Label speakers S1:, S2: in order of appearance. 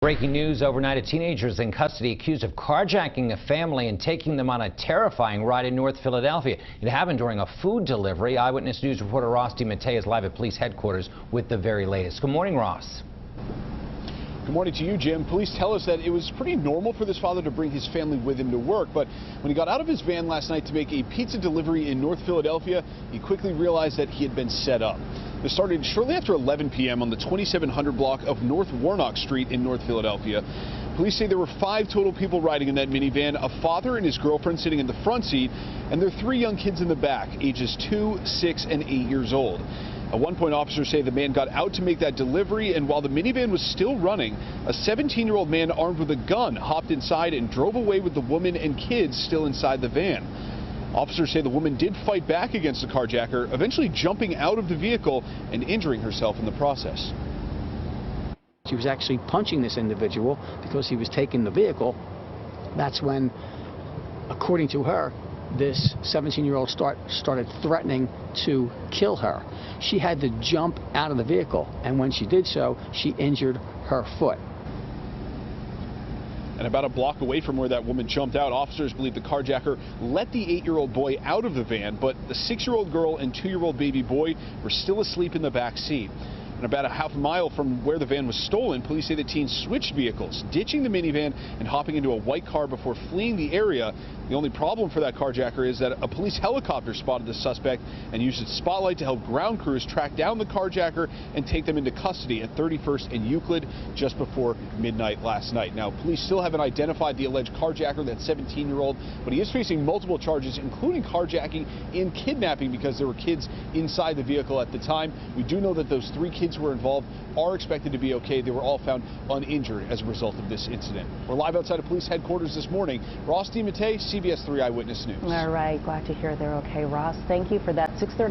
S1: Breaking news overnight, a teenager is in custody accused of carjacking a family and taking them on a terrifying ride in North Philadelphia. It happened during a food delivery. Eyewitness News reporter Ross DiMattei is live at police headquarters with the very latest. Good morning, Ross.
S2: Good morning to you, Jim. Police tell us that it was pretty normal for this father to bring his family with him to work, but when he got out of his van last night to make a pizza delivery in North Philadelphia, he quickly realized that he had been set up. This started shortly after 11 p.m. on the 2700 block of North Warnock Street in North Philadelphia. Police say there were 5 total people riding in that minivan, a father and his girlfriend sitting in the front seat, and their 3 young kids in the back, ages 2, 6, and 8 years old. At one point, officers say the man got out to make that delivery, and while the minivan was still running, a 17-year-old man armed with a gun hopped inside and drove away with the woman and kids still inside the van. Officers say the woman did fight back against the carjacker, eventually jumping out of the vehicle and injuring herself in the process.
S3: She was actually punching this individual because he was taking the vehicle. That's when, according to her, this 17-year-old started threatening to kill her. She had to jump out of the vehicle, and when she did so, she injured her foot.
S2: And about a block away from where that woman jumped out, officers believe the carjacker let the 8-year-old boy out of the van, but the 6-year-old girl and 2-year-old baby boy were still asleep in the back seat. And about a half mile from where the van was stolen, police say the teen switched vehicles, ditching the minivan and hopping into a white car before fleeing the area. The only problem for that carjacker is that a police helicopter spotted the suspect and used its spotlight to help ground crews track down the carjacker and take them into custody at 31st and Euclid just before midnight last night. Now, police still haven't identified the alleged carjacker, that 17-year-old, but he is facing multiple charges, including carjacking and kidnapping, because there were kids inside the vehicle at the time. We do know that those 3 kids who were involved are expected to be okay. They were all found uninjured as a result of this incident. We're live outside of police headquarters this morning. Ross DiMattei, CBS 3 Eyewitness News.
S4: All right, glad to hear they're okay, Ross. Thank you for that. 6:30.